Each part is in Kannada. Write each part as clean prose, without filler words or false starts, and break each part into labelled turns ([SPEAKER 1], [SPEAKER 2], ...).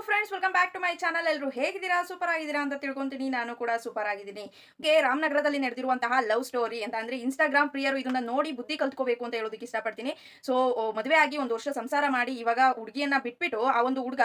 [SPEAKER 1] Friends, welcome back to my channel. ಎಲ್ಲರೂ ಹೇಗಿದ್ದೀರಾ? ಸೂಪರ್ ಆಗಿದ್ದೀರಾ ಅಂತ ತಿಳ್ಕೊಂತೀನಿ. ನಾನು ಕೂಡ ಸೂಪರ್ ಆಗಿದ್ದೀನಿ. ರಾಮನಗರದಲ್ಲಿ ನಡೆದಿರುವಂತಹ ಲವ್ ಸ್ಟೋರಿ ಅಂತ ಅಂದ್ರೆ ಇನ್ಸ್ಟಾಗ್ರಾಮ್ ಪ್ರಿಯರು ಇದನ್ನ ನೋಡಿ ಬುದ್ಧಿ ಕಲ್ತ್ಕೋಬೇಕು ಅಂತ ಹೇಳೋದಕ್ಕೆ ಇಷ್ಟಪಡ್ತೀನಿ. ಸೊ ಮದುವೆ ಆಗಿ ಒಂದು ವರ್ಷ ಸಂಸಾರ ಮಾಡಿ ಇವಾಗ ಹುಡುಗಿಯನ್ನ ಬಿಟ್ಬಿಟ್ಟು ಆ ಒಂದು ಹುಡುಗ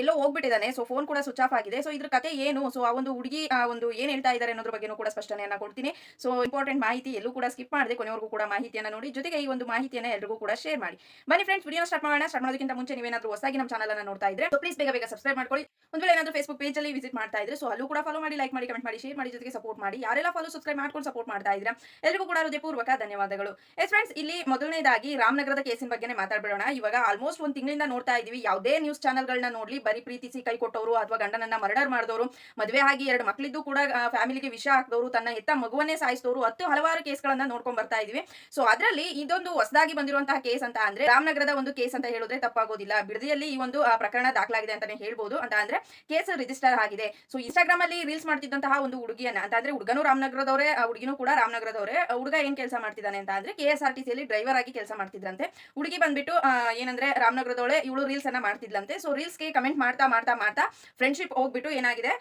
[SPEAKER 1] ಎಲ್ಲೋ ಹೋಗ್ಬಿಟ್ಟಿದ್ದಾನೆ. ಸೊ ಫೋನ್ ಕೂಡ ಸ್ವಿಚ್ ಆಫ್ ಆಗಿದೆ. ಸೊ ಇದ್ರ ಕತೆ ಏನು, ಸೊ ಆ ಒಂದು ಹುಡುಗಿ ಒಂದು ಏನ್ ಹೇಳ್ತಾ ಇದ್ದಾರೆ ಅನ್ನೋದ್ರ ಬಗ್ಗೆನೂ ಕೂಡ ಸ್ಪಷ್ಟನೆಯನ್ನ ಕೊಡ್ತೀನಿ. ಸೊ ಇಂಪಾರ್ಟೆಂಟ್ ಮಾಹಿತಿ ಎಲ್ಲೂ ಕೂಡ ಸ್ಕಿಪ್ ಮಾಡದೆ ಕೊನೆವರೆಗೂ ಕೂಡ ಮಾಹಿತಿಯನ್ನ ನೋಡಿ, ಜೊತೆಗೆ ಈ ಒಂದು ಮಾಹಿತಿಯನ್ನ ಎಲ್ಲರಿಗೂ ಕೂಡ ಶೇರ್ ಮಾಡಿ. ಬನ್ನಿ ಫ್ರೆಂಡ್ಸ್, ವಿಡಿಯೋ ಸ್ಟಾರ್ಟ್ ಮಾಡೋಣ. ಸ್ಟಾರ್ಟ್ ಮಾಡೋದಕ್ಕಿಂತ ಮುಂಚೆ ನೀವೇನಾದ್ರೂ ಹೊಸದಾಗಿ ನಮ್ಮ ಚಾನಲ್ ಅನ್ನ ನೋಡ್ತಾ ಇದ್ರೆ ಪ್ಲೀಸ್ ಬೇಗ ಸಬ್ಸ್ಕ್ರೈಬ್ ಮಾಡ್ಕೊಳ್ಳಿ. ಒಂದು ವೇಳೆ ಏನಾದರೂ ಫೇಸ್ಬುಕ್ ಪೇಜ್ ಅಲ್ಲಿ ವಿಸಿಟ್ ಮಾಡ್ತಾ ಇದ್ರೆ ಸೊ ಅಲ್ಲೂ ಕೂಡ ಫಾಲೋ ಮಾಡಿ, ಲೈಕ್ ಮಾಡಿ, ಕಮೆಂಟ್ ಮಾಡಿ, ಶೇರ್ ಮಾಡಿ, ಜೊತೆಗೆ ಸಪೋರ್ಟ್ ಮಾಡಿ. ಯಾರೆಲ್ಲ ಫಾಲೋ ಸಬ್ಸ್ಕ್ರೈಬ್ ಮಾಡ್ಕೊಂಡು ಸಪೋರ್ಟ್ ಮಾಡ್ತಾ ಇದ್ರೆ ಎಲ್ಲರಿಗೂ ಕೂಡ ಹೃದಯಪೂರ್ವಕ ಧನ್ಯವಾದಗಳು. ಫ್ರೆಂಡ್ಸ್, ಇಲ್ಲಿ ಮೊದಲನೇದಾಗಿ ರಾಮನಗರದ ಕೇಸಿನ ಬಗ್ಗೆ ಮಾತಾಡ್ಬಿಡೋಣ. ಇವಾಗ ಆಲ್ಮೋಸ್ಟ್ ಒಂದು ತಿಂಗಳಿಂದ ನೋಡ್ತಾ ಇದೀವಿ, ಯಾವುದೇ ನ್ಯೂಸ್ ಚಾನೆಲ್ಗಳನ್ನ ನೋಡ್ಲಿ ಬರೀ ಪ್ರೀತಿಸಿ ಕೈ ಕೊಟ್ಟವರು ಅಥವಾ ಗಂಡನನ್ನ ಮರ್ಡರ್ ಮಾಡಿದವರು, ಮದುವೆ ಆಗಿ 2 ಮಕ್ಕಳಿದ್ದು ಕೂಡ ಫ್ಯಾಮಿಲಿಗೆ ವಿಷ ಹಾಕಿದವರು, ತನ್ನ ಹೆತ್ತ ಮಗುವನ್ನೇ ಸಾಯಿಸಿದವರು, ಹಲವಾರು ಕೇಸ್ಗಳನ್ನ ನೋಡ್ಕೊಂಡ್ ಬರ್ತಾ ಇದೀವಿ. ಸೊ ಅದರಲ್ಲಿ ಇದೊಂದು ಹೊಸದಾಗಿ ಬಂದಿರುವಂತಹ ಕೇಸ್ ಅಂತ ಅಂದ್ರೆ ರಾಮನಗರದ ಒಂದು ಕೇಸ್ ಅಂತ ಹೇಳಿದ್ರೆ ತಪ್ಪಾಗೋದಿಲ್ಲ. ಬಿಡದಿಯಲ್ಲಿ ಈ ಒಂದು ಪ್ರಕರಣ ದಾಖಲಾಗಿದೆ ಅಂತಾನೆ ಹೇಳ್ಬೋದು. ಅಂತ ಅಂದ್ರೆ ಕೇಸ್ ರಿಜಿಸ್ಟರ್ ಆಗಿದೆ. ಸೊ ಇನ್ಸ್ಟಾಗ್ರಾಮ್ ಅಲ್ಲಿ ರೀಲ್ಸ್ ಮಾಡ್ತಿದ್ದಂತಹ ಒಂದು ಹುಡುಗಿಯನ್ನ ಅಂತ ಅಂದ್ರೆ ಹುಡುಗನು ರಾಮನಗರದವರೇ, ಹುಡುಗಿನೂ ಕೂಡ ರಾಮನಗರದವರೇ. ಹುಡುಗ ಏನ್ ಕೆಲಸ ಮಾಡ್ತಿದ್ದಾನೆ ಅಂತ ಅಂದ್ರೆ KSRTC ಅಲ್ಲಿ ಡ್ರೈವರ್ ಆಗಿ ಕೆಲಸ ಮಾಡ್ತಿದ್ರಂತೆ. ಹುಡುಗಿ ಬಂದ್ಬಿಟ್ಟು ಏನಂದ್ರೆ ರಾಮನಗರದವಳೆ, ಇವಳು ರೀಲ್ಸ್ ಅನ್ನ ಮಾಡ್ತಿದ್ಲಂತೆ. ಸೊ ರೀಲ್ಸ್ ಗೆ ಕಮೆಂಟ್ ಮಾಡ್ತಾ ಮಾಡ್ತಾ ಮಾಡ್ತಾ ಫ್ರೆಂಡ್ಶಿಪ್ ಹೋಗ್ಬಿಟ್ಟು ಏನಾಗಿದೆ,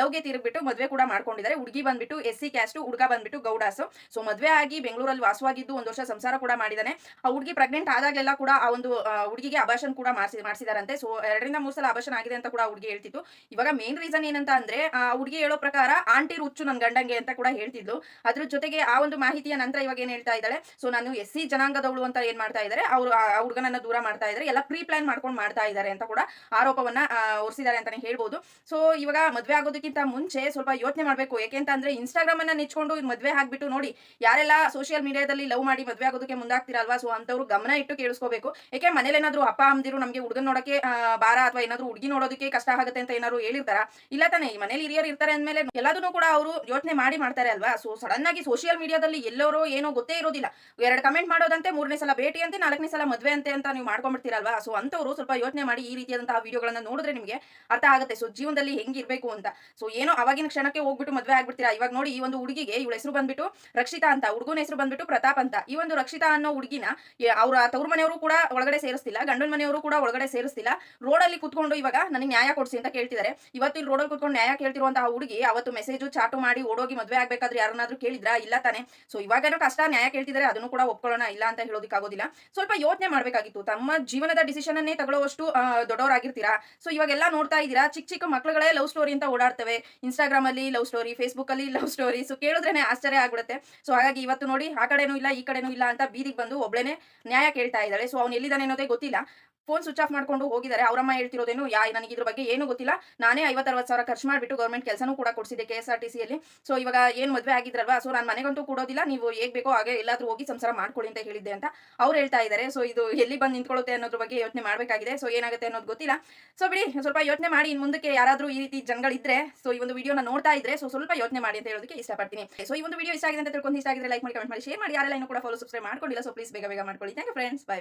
[SPEAKER 1] ಲವ್ಗೆ ತಿರುಗ್ಬಿಟ್ಟು ಮದುವೆ ಕೂಡ ಮಾಡ್ಕೊಂಡಿದ್ದಾರೆ. ಹುಡುಗಿ ಬಂದ್ಬಿಟ್ಟು SC ಕ್ಯಾಸ್ಟ್, ಹುಡುಗ ಬಂದ್ಬಿಟ್ಟು ಗೌಡಾಸು. ಸೊ ಮದುವೆ ಆಗಿ ಬೆಂಗಳೂರಲ್ಲಿ ವಾಸವಾಗಿದ್ದು 1 ವರ್ಷ ಸಂಸಾರ ಕೂಡ ಮಾಡಿದಾನೆ. ಆ ಹುಡುಗಿ ಪ್ರೆಗ್ನೆಂಟ್ ಆದಾಗಲೆಲ್ಲ ಕೂಡ ಆ ಒಂದು ಹುಡುಗಿಗೆ ಅಬಾರ್ಷನ್ ಕೂಡ ಮಾಡಿಸಿದಾರಂತೆ. ಸೊ 2 ರಿಂದ 3 ಸಲ ಅಬಾರ್ಷನ್ ಆಗಿದೆ ಅಂತ ಕೂಡ ಹುಡುಗಿ ಹೇಳ್ತಿತ್ತು. ಇವಾಗ ಮೇನ್ ರೀಸನ್ ಏನಂತ ಅಂದ್ರೆ ಹುಡುಗಿ ಹೇಳೋ ಪ್ರಕಾರ ಆಂಟಿ ರುಚ್ಚು ನನ್ ಗಂಡಂಗೆ ಅಂತ ಕೂಡ ಹೇಳ್ತಿದ್ಲು. ಅದ್ರ ಜೊತೆಗೆ ಆ ಒಂದು ಮಾಹಿತಿಯ ನಂತರ ಇವಾಗ ಏನ್ ಹೇಳ್ತಾ ಇದ್ದಾಳೆ, ಸೊ ನಾನು SC ಜನಾಂಗದವಳು ಅಂತ ಏನ್ ಮಾಡ್ತಾ ಇದ್ದಾರೆ, ಅವರು ಆ ಹುಡುಗನನ್ನ ದೂರ ಮಾಡ್ತಾ ಇದ್ದಾರೆ, ಎಲ್ಲ ಪ್ರೀ ಪ್ಲಾನ್ ಮಾಡ್ಕೊಂಡು ಮಾಡ್ತಾ ಇದ್ದಾರೆ ಅಂತ ಕೂಡ ಆರೋಪವನ್ನ ಹೊರಿಸಿದ್ದಾರೆ ಅಂತಾನೆ ಹೇಳ್ಬೋದು. ಸೊ ಇವಾಗ ಮದ್ವೆ ಆಗೋದಕ್ಕಿಂತ ಮುಂಚೆ ಸ್ವಲ್ಪ ಯೋಚನೆ ಮಾಡ್ಬೇಕು. ಯಾಕೆಂತಂದ್ರೆ ಇನ್ಸ್ಟಾಗ್ರಾಮ್ ಅನ್ನ ನೆಚ್ಕೊಂಡು ಮದ್ವೆ ಆಗ್ಬಿಟ್ಟು ನೋಡಿ, ಯಾರೆಲ್ಲ ಸೋಷಿಯಲ್ ಮೀಡಿಯಾದಲ್ಲಿ ಲವ್ ಮಾಡಿ ಮದ್ವೆ ಆಗೋದಕ್ಕೆ ಮುಂದಾಗ್ತಿರಲ್ವಾ, ಸೊ ಅಂತವ್ರು ಗಮನ ಇಟ್ಟು ಕೇಳಿಸ್ಕೋಬೇಕು. ಯಾಕೆ ಮನೇಲಿ ಏನಾದ್ರು ಅಪ್ಪ ಅಮ್ಮದಿರು ನಮ್ಗೆ ಹುಡುಗನ್ ನೋಡಕ್ಕೆ ಬಾರ ಅಥವಾ ಏನಾದ್ರು ಹುಡುಗಿ ನೋಡೋದಕ್ಕೆ ಕಷ್ಟ ಆಗುತ್ತೆ ಅಂತ ಏನಾದ್ರು ಹೇಳಿರ್ತಾರ? ಇಲ್ಲ ತಾನೆ. ಈ ಮನೇಲಿ ಹಿರಿಯರು ಇರ್ತಾರೆ ಅಂದ್ಮೇಲೆ ಎಲ್ಲದನ್ನು ಕೂಡ ಅವರು ಯೋಚನೆ ಮಾಡಿ ಮಾಡ್ತಾರೆ ಅಲ್ವಾ. ಸೊ ಸಡನ್ ಆಗಿ ಸೋಷಿಯಲ್ ಮೀಡಿಯಾದಲ್ಲಿ ಎಲ್ಲರೂ ಏನೋ ಗೊತ್ತೇ ಇರೋದಿಲ್ಲ, 2 ಕಮೆಂಟ್ ಮಾಡೋದಂತೆ, 3ನೇ ಸಲ ಭೇಟಿ ಅಂತೆ, 4ನೇ ಸಲ ಮದ್ವೆ ಅಂತೆ ಅಂತ ನೀವು ಮಾಡ್ಕೊಂಡ್ಬಿಡ್ತೀರಲ್ವಾ. ಸೊ ಅಂತವರು ಸ್ವಲ್ಪ ಯೋಚನೆ ಮಾಡಿ ಈ ರೀತಿಯಾದಂತಹ ವಿಡಿಯೋಗಳನ್ನ ನೋಡಿದ್ರೆ ನಿಮಗೆ ಅರ್ಥ ಆಗುತ್ತೆ, ಸೊ ಜೀವನದಲ್ಲಿ ಹೆಂಗಿರ್ಬೇಕು ಅಂತ. ಸೊ ಏನೋ ಅವಾಗಿನ ಕ್ಷಣಕ್ಕೆ ಹೋಗ್ಬಿಟ್ಟು ಮದ್ವೆ ಆಗ್ಬಿಡ್ತೀರಾ. ಇವಾಗ ನೋಡಿ, ಈ ಒಂದು ಹುಡುಗಿಗೆ ಇವಳ ಹೆಸರು ಬಂದ್ಬಿಟ್ಟು ರಕ್ಷಿತಾ ಅಂತ, ಹುಡುಗನ ಹೆಸರು ಬಂದ್ಬಿಟ್ಟು ಪ್ರತಾಪ್ ಅಂತ. ಈ ಒಂದು ರಕ್ಷಿತಾ ಅನ್ನೋ ಹುಡುಗಿನ ಅವ್ರ ತವ್ರ ಮನೆಯವರು ಕೂಡ ಒಳಗಡೆ ಸೇರಿಸ್ತಿಲ್ಲ, ಗಂಡನ ಮನೆಯವರು ಕೂಡ ಒಳಗಡೆ ಸೇರಿಸ್ತಿಲ್ಲ. ರೋಡಲ್ಲಿ ಕುತ್ಕೊಂಡು ಇವಾಗ ನನಗೆ ನ್ಯಾಯ ಕೊಡಿಸಿ ಅಂತ ಕೇಳ್ತಿದ್ದಾರೆ. ಇವತ್ತು ಇಲ್ಲಿ ರೋಡಲ್ಲಿ ಕುತ್ಕೊಂಡು ನ್ಯಾಯ ಕೇಳ್ತಿರುವಂತಹ ಹುಡುಗಿ ಅವತ್ತು ಮೆಸೇಜು ಚಾಟು ಮಾಡಿ ಓಡೋಗಿ ಮದ್ವೆ ಆಗ್ಬೇಕಾದ್ರೆ ಯಾರನ್ನಾದ್ರೂ ಕೇಳಿದ್ರಾ? ಇಲ್ಲ ತಾನೆ. ಸೊ ಇವಾಗೇನೋ ಕಷ್ಟ ನ್ಯಾಯ ಕೇಳ್ತಿದ್ದಾರೆ, ಅದನ್ನು ಕೂಡ ಒಪ್ಕೊಳ್ಳೋಣ, ಇಲ್ಲ ಅಂತ ಹೇಳೋದಕ್ಕಾಗೋದಿಲ್ಲ. ಸ್ವಲ್ಪ ಯೋಚನೆ ಮಾಡ್ಬೇಕಾಗಿತ್ತು. ತಮ್ಮ ಜೀವನದ ಡಿಸಿಷನ್ ಅನ್ನೇ ತಗೊಳ್ಳೋವಷ್ಟು ದೊಡ್ಡವರಾಗಿರ್ತೀರಾ. ಸೊ ಇವಾಗೆಲ್ಲ ನೋಡ್ತಾ ಇದ್ದೀರಾ, ಚಿಕ್ಕ ಚಿಕ್ಕ ಮಕ್ಕಳುಗಳೇ ಲವ್ ಸ್ಟೋರಿ ಅಂತ ಓಡಾಡ್ತವೆ. ಇನ್ಸ್ಟಾಗ್ರಾಮ್ ಅಲ್ಲಿ ಲವ್ ಸ್ಟೋರಿ, ಫೇಸ್ಬುಕ್ ಅಲ್ಲಿ ಲವ್ ಸ್ಟೋರಿ. ಸೊ ಕೇಳಿದ್ರೇನೆ ಆಶ್ಚರ್ಯ ಆಗ್ಬಿಡುತ್ತೆ. ಸೊ ಹಾಗಾಗಿ ಇವತ್ತು ನೋಡಿ, ಆ ಕಡೆನೂ ಇಲ್ಲ ಈ ಕಡೆನೂ ಇಲ್ಲ ಅಂತ ಬೀದಿಗೆ ಬಂದು ಒಬ್ಳೇನೆ ನ್ಯಾಯ ಕೇಳ್ತಾ ಇದ್ದಾಳೆ. ಸೊ ಅವ್ನು ಎಲ್ಲಿದ್ದಾನೆ ಅನ್ನೋದೇ ಗೊತ್ತಿಲ್ಲ. ಫೋನ್ ಸ್ವಿಚ್ ಆಫ್ ಮಾಡ್ಕೊಂಡು ಹೋಗಿದ್ದಾರೆ. ಅವರಮ್ಮ ಹೇಳ್ತಿರೋದೇನು, ನನಗೆ ಇದ್ರ ಬಗ್ಗೆ ಏನು ಗೊತ್ತಿಲ್ಲ, ನಾನೇ 50-60 ಸಾವಿರ ಖರ್ಚು ಮಾಡಿಬಿಟ್ಟು ಗೌರ್ಮೆಂಟ್ ಕೆಲಸನೂ ಕೂಡ ಕೊಡಿಸಿದೆ KSRTC ಅಲ್ಲಿ. ಸೊ ಇವಾಗ ಏನು ಮದುವೆ ಆಗಿದ್ರಲ್ವಾ, ಸೊ ನಾನು ಮನೆಗಂತೂ ಕೊಡೋದಿಲ್ಲ, ನೀವು ಹೇಗೆ ಬೇಕೋ ಹಾಗೆ ಎಲ್ಲಾದ್ರೂ ಹೋಗಿ ಸಂಸಾರ ಮಾಡ್ಕೊಳ್ಳಿ ಅಂತ ಹೇಳಿದ್ದೆ ಅಂತ ಅವ್ರು ಹೇಳ್ತಾ ಇದ್ದಾರೆ. ಸೊ ಇದು ಎಲ್ಲಿ ಬಂದು ನಿಂತ್ಕೊಳ್ಳುತ್ತೆ ಅನ್ನೋದ್ರ ಬಗ್ಗೆ ಯೋಚನೆ ಮಾಡಬೇಕಾಗಿದೆ. ಸೊ ಏನಾಗುತ್ತೆ ಅನ್ನೋದು ಗೊತ್ತಿಲ್ಲ. ಸೊ ಬಿಡಿ, ಸ್ವಲ್ಪ ಯೋಚನೆ ಮಾಡಿ. ಇನ್ನು ಮುಂದಕ್ಕೆ ಯಾರಾದರೂ ಈ ರೀತಿ ಜನಗಳಿದ್ರೆ, ಸೊ ಈ ಒಂದು ವಿಡಿಯೋನ ನೋಡ್ತಾ ಇದ್ರೆ ಸೊ ಸ್ವಲ್ಪ ಯೋಚನೆ ಮಾಡಿ ಅಂತ ಹೇಳೋದಕ್ಕೆ ಇಷ್ಟಪಡ್ತೀನಿ. ಸೊ ಈ ಒಂದು ವಿಡಿಯೋ ಇಷ್ಟ ಆಗಿದೆ ಅಂತ ತಿಳ್ಕೊಂಡು, ಇಷ್ಟ ಆಗಿದ್ರೆ ಲೈಕ್ ಮಾಡಿ, ಕಮೆಂಟ್ ಮಾಡಿ, ಶೇರ್ ಮಾಡಿ. ಯಾರೆಲ್ಲ ಇನ್ನೂ ಕೂಡ ಫಾಲೋ ಸಬ್ಸ್ಕ್ರೈಬ್ ಮಾಡ್ಕೊಂಡಿಲ್ಲ ಸೊ ಪ್ಲೀಸ್ ಬೇಗ ಮಾಡ್ಕೊಳ್ಳಿ. Thank you friends, by.